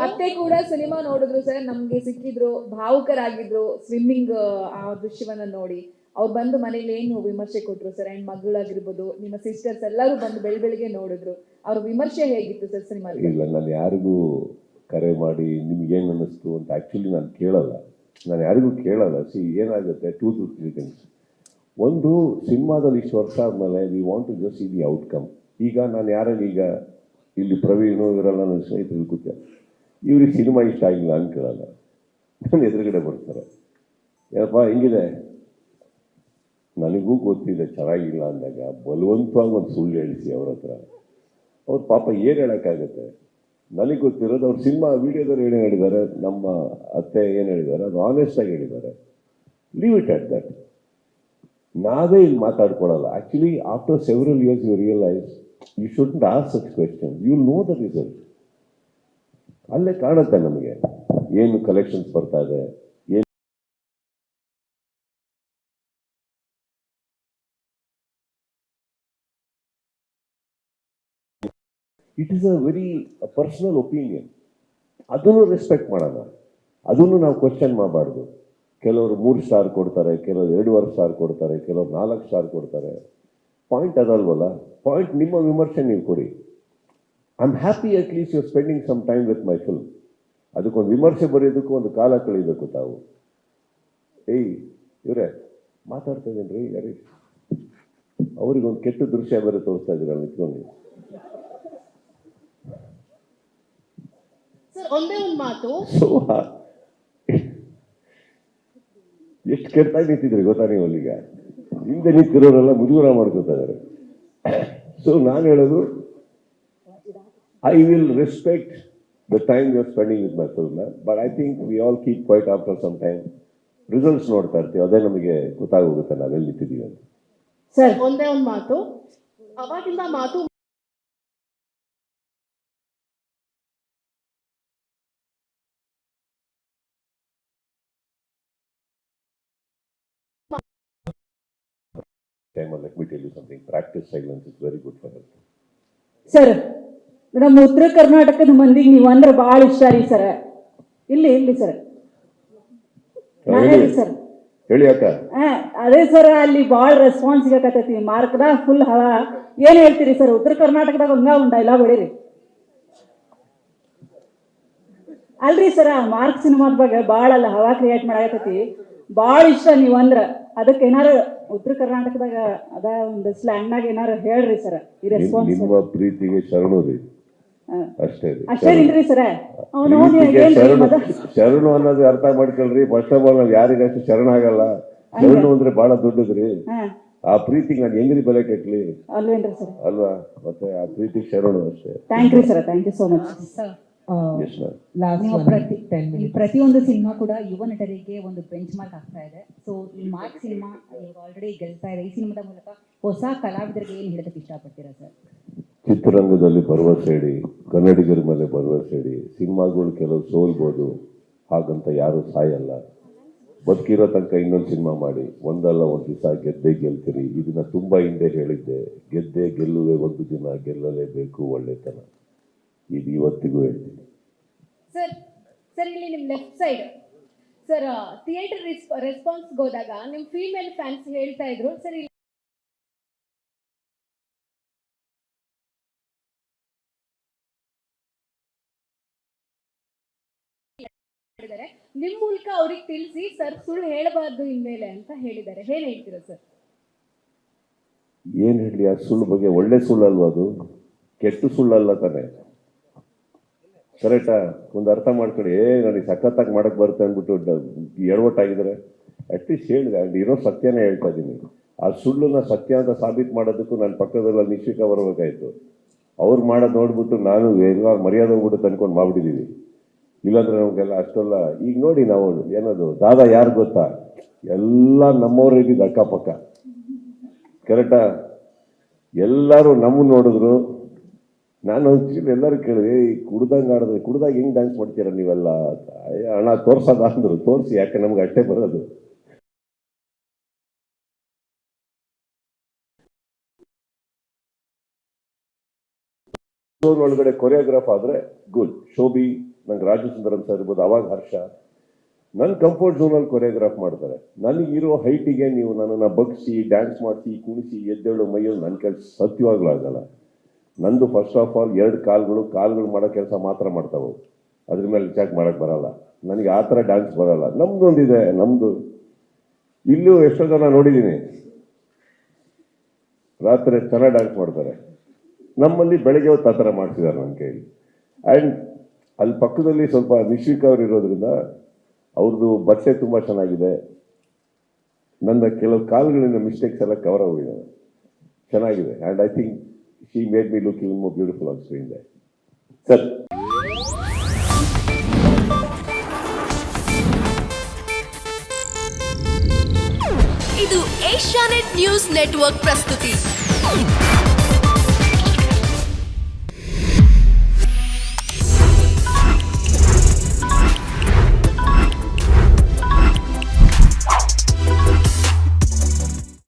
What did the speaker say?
ಅತ್ತೆ ಕೂಡ ಸಿನಿಮಾ ನೋಡಿದ್ರು ಸರ್, ನಮ್ಗೆ ಸಿಕ್ಕಿದ್ರು, ಭಾವುಕರಾಗಿದ್ರು ಸ್ವಿಮ್ಮಿಂಗ್ ಆ ದೃಶ್ಯವನ್ನ ನೋಡಿ. ಅವ್ರು ಬಂದು ಮನೇಲಿ ಏನು ವಿಮರ್ಶೆ ಕೊಟ್ರು ಸರ್, ಅಂಡ್ ಮಗಳಾಗಿರ್ಬೋದು, ನಿಮ್ಮ ಸಿಸ್ಟರ್ಸ್ ಎಲ್ಲರೂ ಬಂದು ಬೆಳಿಗ್ಗೆ ನೋಡಿದ್ರು. ಅವ್ರ ವಿಮರ್ಶೆ ಹೇಗಿತ್ತು ಸರ್ ಸಿನಿಮಾ? ಇಲ್ಲ, ನಾನು ಯಾರಿಗೂ ಕರೆ ಮಾಡಿ ನಿಮ್ಗೇನು ಅನ್ನಿಸ್ತು ಅಂತ ಆ್ಯಕ್ಚುಲಿ ನಾನು ಕೇಳಲ್ಲ, ನಾನು ಯಾರಿಗೂ ಕೇಳಲ್ಲ. ಏನಾಗುತ್ತೆ, 2-3 ಥಿಂಗ್ಸ್. ಒಂದು, ಸಿನಿಮಾದಲ್ಲಿ ಇಷ್ಟು ವರ್ಷ ಆದಮೇಲೆ we want to just see the outcome. ಈಗ ನಾನು ಈಗ ಇಲ್ಲಿ ಪ್ರವೀಣು ಇವರೆಲ್ಲ ನನ್ನ ಸ್ನೇಹಿತರು ಕೂತ, ಇವ್ರಿಗೆ ಸಿನಿಮಾ ಇಷ್ಟ ಆಗಿಲ್ಲ ಅನ್ಕೊಳ್ಳಲ್ಲ, ನನ್ನ ಎದುರುಗಡೆ ಬರ್ತಾರೆ, ಏನಪ್ಪ ಹಿಂಗಿದೆ, ನನಗೂ ಗೊತ್ತಿದೆ ಚೆನ್ನಾಗಿಲ್ಲ ಅಂದಾಗ ಬಲವಂತವಾಗಿ ಒಂದು ಸುಳ್ಳು ಹೇಳಿಸಿ ಅವ್ರ ಹತ್ರ. ಅವ್ರ ಪಾಪ ಏನು ಹೇಳೋಕ್ಕಾಗುತ್ತೆ, ನನಗೆ ಗೊತ್ತಿರೋದು ಅವ್ರು ಸಿನಿಮಾ ವೀಡಿಯೋದಲ್ಲಿ ಏನು ಹೇಳಿದ್ದಾರೆ, ನಮ್ಮ ಅತ್ತೆ ಏನು ಹೇಳಿದ್ದಾರೆ ಅದು ಆನೆಸ್ಟಾಗಿ ಹೇಳಿದ್ದಾರೆ. Leave it at that. ನಾವೇ ಇಲ್ಲಿ ಮಾತಾಡ್ಕೊಳ್ಳಲ್ಲ. Actually after several years you realise you shouldn't ask such question, you will know the result. ಅಲ್ಲೇ ಕಾಣುತ್ತೆ ನಮಗೆ ಏನು ಕಲೆಕ್ಷನ್ಸ್ ಬರ್ತಾ ಇದೆ. It is a very personal opinion. ಅದನ್ನು ರೆಸ್ಪೆಕ್ಟ್ ಮಾಡೋಣ, ಅದನ್ನು ನಾವು ಕ್ವಶನ್ ಮಾಡಬಾರ್ದು. ಕೆಲವರು 3 ಸ್ಟಾರ್ ಕೊಡ್ತಾರೆ, ಕೆಲವರು 2.5 ಸ್ಟಾರ್ ಕೊಡ್ತಾರೆ, ಕೆಲವರು 4 ಸ್ಟಾರ್ ಕೊಡ್ತಾರೆ. ಪಾಯಿಂಟ್ ಅದಲ್ವಲ್ಲ. ಪಾಯಿಂಟ್ ನಿಮ್ಮ ವಿಮರ್ಶೆ ನೀವು ಕೊಡಿ. I am happy at least you are spending some time with my film. ಅದಕ್ಕೊಂದು ವಿಮರ್ಶೆ ಬರೆಯೋದಕ್ಕೂ ಒಂದು ಕಾಲ ಕಳೀಬೇಕು ತಾವು. ಇವರೇ ಮಾತಾಡ್ತಾ ಇದ್ದೀನಿ ರೀ, ಯಾರೀ ಅವ್ರಿಗೊಂದು ಕೆಟ್ಟ ದೃಶ್ಯ ಬೇರೆ ತೋರಿಸ್ತಾ ಇದ್ದೀರ ನಿಂತ್ಕೊಂಡು. ಒಂದೇ ಒಂದು ಮಾತು, ಎಷ್ಟು ಕೆಟ್ಟಾಗಿ ನಿಂತಿದ್ರಿ ಗೊತ್ತಾ ನೀವು ಅಲ್ಲಿಗ. ಹಿಂದೆ ನಿಂತಿರೋರೆಲ್ಲ ಮುಜುಗರ ಮಾಡ್ಕೋತಾ ಇದ್ದಾರೆ. ಸೊ ನಾನು ಹೇಳೋದು, I will respect the time you are spending with my film, but I think we all keep quiet after some time. Results ನೋಡ್ತಾ ಇರ್ತೀವಿ, ಅದೇ ನಮಗೆ ಗೊತ್ತಾಗೋಗುತ್ತೆ ನಾವೆಲ್ಲಿ ನಿಂತಿದ್ದೀವಿ ಅಂತ. ಸರ್ ಒಂದೇ ಒಂದು ಮಾತು, ಅವಾಗಿಂದ ಮಾತು Let me tell you something. Practice silence is very good for health. Sir, ನಮ್ಮ ಉತ್ತರ ಕರ್ನಾಟಕದ ಮಂದಿಗೆ ನೀವು ಅಂದ್ರೆ ಭಾಳ ಇಷ್ಟ ರೀ ಸರ್. ಇಲ್ಲಿ ಸರ್ ಸರ್ ಹೇಳಿ ಅಕ್ಕ. ಅದೇ ಸರ್, ಅಲ್ಲಿ ಭಾಳ ರೆಸ್ಪಾನ್ಸ್ ಸಿಗಕತ್ತೈತಿ. ಮಾರ್ಕ್ದಾಗ ಫುಲ್ ಹವಾ. ಏನು ಹೇಳ್ತೀರಿ ಸರ್? ಉತ್ತರ ಕರ್ನಾಟಕದಾಗ ಒಂದು ಡೈಲಾಗ್ ಹೊಡೀರಿ. ಅಲ್ರಿ ಸರ್, ಮಾರ್ಕ್ ಸಿನಿಮಾದ ಬಗ್ಗೆ ಭಾಳ ಅಲ್ಲ ಹವಾ ಕ್ರಿಯೇಟ್ ಮಾಡಕತ್ತೈತಿ. ಭಾಳ ಇಷ್ಟ ನೀವು ಅಂದ್ರ. ಅದಕ್ಕೆ ಏನಾರು ಉತ್ತರ ಕರ್ನಾಟಕದಾಗ ಅದ ಒಂದು ಸ್ಲ್ಯಾಂಗ್ನಾಗ ಏನಾರು ಹೇಳ್ರಿ ಸರ್. ಈ ರೆಸ್ಪಾನ್ಸ್ ನಿಮ್ಮ ಪ್ರೀತಿಗೆ ಶರಣು ರೀ, ಅಷ್ಟೇ ಇಲ್ರಿ ಸರ್. ಶರಣು ಅನ್ನೋದು ಅರ್ಥ ಮಾಡ್ಕೊಳ್ರಿ. ಫಸ್ಟ್ ಆಫ್ ಆಲ್ ನಾವ್ ಯಾರಿಗಷ್ಟು ಶರಣ ಆಗಲ್ಲ. ಶರಣು ಅಂದ್ರೆ ಬಹಳ ದೊಡ್ಡದ್ರಿ. ಆ ಪ್ರೀತಿಗೆ ನಾನು ಹೆಂಗ್ರಿ ಬೆಲೆ ಕಟ್ಲಿ ಅಲ್ವೇನ್ರಿ ಸರ್? ಅಲ್ವಾ? ಮತ್ತೆ ಆ ಪ್ರೀತಿಗೆ ಶರಣು ಅಷ್ಟೇ. Thank you sir, thank you so much. ಪ್ರತಿಯೊಂದು ಸಿನಿಮಾ ಕೂಡ ಯುವ ನಟರಿಗೆ ಒಂದು ಬೆಂಚ್ ಮಾರ್ಕ್ ಆಗ್ತಾ ಇದೆ. ಸೊ ಈ ಮಾರ್ಕ್ ಸಿನಿಮಾ ಆಲ್ರೆಡಿ ಗೆಲ್ತಾ ಇದೆ. ಈ ಸಿನಿಮಾದ ಮೂಲಕ ಹೊಸ ಕಲಾವಿದರಿಗೆ ಏನು ಹೇಳೋದಕ್ಕೆ ಇಷ್ಟಪಡ್ತೀರಾ ಸರ್? ಚಿತ್ರರಂಗದಲ್ಲಿ ಭರವಸೆ ಇಡಿ, ಕನ್ನಡಿಗರ ಮೇಲೆ ಭರವಸೆ ಇಡಿ. ಸಿನಿಮಾಗಳು ಕೆಲವು ಸೋಲ್ಬೋದು, ಹಾಗಂತ ಯಾರು ಸಾಯಲ್ಲ. ಬದುಕಿರೋ ತನಕ ಇನ್ನೊಂದು ಸಿನಿಮಾ ಮಾಡಿ, ಒಂದಲ್ಲ ಒಂದು ದಿವಸ ಗೆದ್ದೇ ಗೆಲ್ತೀರಿ. ಇದನ್ನ ತುಂಬಾ ಹಿಂದೆ ಹೇಳಿದ್ದೆ, ಗೆದ್ದೇ ಗೆಲ್ಲುವೆ ಒಂದು ದಿನ, ಗೆಲ್ಲಲೇಬೇಕು ಒಳ್ಳೆತನ. ಇದು ಇವತ್ತಿಗೂ ಹೇಳ್ತೀನಿ ಸರ್. ಸರ್ ಇಲ್ಲಿ ನಿಮ್ಮ left side sir, theatre response ಹೋದಾಗ ನಿಮ್ಮ ಫೀಮೇಲ್ ಫ್ಯಾನ್ಸ್ ಹೇಳ್ತಾ ಇದ್ರು ಸರ್, ನಿಮ್ಮ ಮೂಲಕ ಅವ್ರಿಗೆ ತಿಳಿಸಿ ಸರ್ ಸುಳ್ಳು ಹೇಳಬಾರ್ದು ಇನ್ಮೇಲೆ ಅಂತ ಹೇಳಿದ್ದಾರೆ. ಏನ್ ಹೇಳ್ತೀರಾ ಸರ್? ಏನ್ ಹೇಳಿ, ಆ ಸುಳ್ಳು ಬಗ್ಗೆ ಒಳ್ಳೆ ಸುಳ್ಳು ಅಲ್ವಾ ಅದು? ಕೆಟ್ಟ ಸುಳ್ಳಲ್ಲ ತಾನೆ. ಕರೆಕ್ಟಾ? ಒಂದು ಅರ್ಥ ಮಾಡ್ಕೊಳ್ಳಿ. ನನಗೆ ಸಖತ್ತಾಗಿ ಮಾಡಕ್ ಬರುತ್ತೆ ಅಂದ್ಬಿಟ್ಟು ಎಡವಟ್ಟಾಗಿದ್ದಾರೆ. ಅಟ್ಲೀಸ್ಟ್ ಹೇಳಿದೆ, ಇರೋ ಸತ್ಯನೇ ಹೇಳ್ತಾ ಇದ್ದೀನಿ. ಆ ಸುಳ್ಳನ್ನ ಸತ್ಯ ಅಂತ ಸಾಬೀತು ಮಾಡೋದಕ್ಕೂ ನನ್ನ ಪಕ್ಕದಲ್ಲ ನಿಶ್ಚಿತ ಬರಬೇಕಾಯ್ತು. ಅವ್ರು ಮಾಡೋದು ನೋಡ್ಬಿಟ್ಟು ನಾನು ಎಲ್ಲ ಮರ್ಯಾದೆ ಹೋಗ್ಬಿಟ್ಟು ಅನ್ಕೊಂಡು ಮಾಡ್ಬಿಟ್ಟಿದ್ದೀವಿ. ಇಲ್ಲಾಂದ್ರೆ ನಮಗೆಲ್ಲ ಅಷ್ಟೆಲ್ಲ. ಈಗ ನೋಡಿ, ನಾವು ಏನದು ದಾದಾ ಯಾರು ಗೊತ್ತಾ, ಎಲ್ಲ ನಮ್ಮವ್ರು ಇದ್ದಿದ್ದು ಅಕ್ಕಪಕ್ಕ. ಕರೆಕ್ಟಾ? ಎಲ್ಲರೂ ನಮ್ಮನ್ನು ನೋಡಿದ್ರು. ನಾನು ಎಲ್ಲರೂ ಕೇಳಿದೆ, ಕುಡ್ದಂಗೆ ಆಡಿದ್ರೆ ಕುಡ್ದಾಗ ಹೆಂಗೆ ಡ್ಯಾನ್ಸ್ ಮಾಡ್ತೀರ ನೀವೆಲ್ಲ? ಹಣ ತೋರ್ಸೋದ ಅಂದರು. ತೋರಿಸಿ, ಯಾಕೆ ನಮ್ಗೆ ಅಷ್ಟೇ ಬರೋದು. ಒಳಗಡೆ ಕೊರಿಯೋಗ್ರಾಫ್ ಆದ್ರೆ ಗುಡ್. ಶೋಭಿ ನಂಗೆ ರಾಜು ಸುಂದರಂ ಸರ್ ಇರ್ಬೋದು, ಅವಾಗ ಹರ್ಷ ನನ್ನ ಕಂಫರ್ಟ್ ಝೋನಲ್ಲಿ ಕೊರಿಯೋಗ್ರಾಫ್ ಮಾಡ್ತಾರೆ. ನನಗಿರೋ ಹೈಟಿಗೆ ನೀವು ನನ್ನನ್ನು ಬಗ್ಸಿ ಡ್ಯಾನ್ಸ್ ಮಾಡಿಸಿ ಕುಣಿಸಿ ಎದ್ದೇಳು ಮೈಯಲ್ಲಿ ನನ್ನ ಕೆಲಸ ಸತ್ಯವಾಗ್ಲೂ ಆಗಲ್ಲ. ನಂದು ಫಸ್ಟ್ ಆಫ್ ಆಲ್ 2 ಕಾಲುಗಳು ಮಾಡೋ ಕೆಲಸ ಮಾತ್ರ ಮಾಡ್ತಾವೆ, ಅದ್ರ ಮೇಲೆ ಚಾಕ್ ಮಾಡೋಕ್ಕೆ ಬರಲ್ಲ. ನನಗೆ ಆ ಥರ ಡ್ಯಾನ್ಸ್ ಬರಲ್ಲ. ನಮ್ಮದೊಂದಿದೆ, ನಮ್ಮದು ಇಲ್ಲೂ ಎಷ್ಟೋ ಜನ ನೋಡಿದ್ದೀನಿ ರಾತ್ರಿ ಚೆನ್ನಾಗಿ ಡ್ಯಾನ್ಸ್ ಮಾಡ್ತಾರೆ. ನಮ್ಮಲ್ಲಿ ಬೆಳಗ್ಗೆ ಹೊತ್ತು ಆ ಥರ ಮಾಡ್ತಿದ್ದಾರೆ ನನ್ನ ಕೈಲಿ. ಆ್ಯಂಡ್ ಅಲ್ಲಿ ಪಕ್ಕದಲ್ಲಿ ಸ್ವಲ್ಪ ನಿಶ್ವಿಕ್ ಅವ್ರು ಇರೋದ್ರಿಂದ ಅವ್ರದ್ದು ಬಟ್ಟೆ ತುಂಬ ಚೆನ್ನಾಗಿದೆ. ನನ್ನ ಕೆಲವು ಕಾಲುಗಳಿಂದ ಮಿಸ್ಟೇಕ್ಸ್ ಎಲ್ಲ ಕವರ್ ಆಗೋಗಿದೆ, ಚೆನ್ನಾಗಿದೆ. And I think she made me look even more beautiful on screen they. Sir ಇದು ಏಷ್ಯಾನೆಟ್ ನ್ಯೂಸ್ ನೆಟ್ವರ್ಕ್ ಪ್ರಸ್ತುತಿ.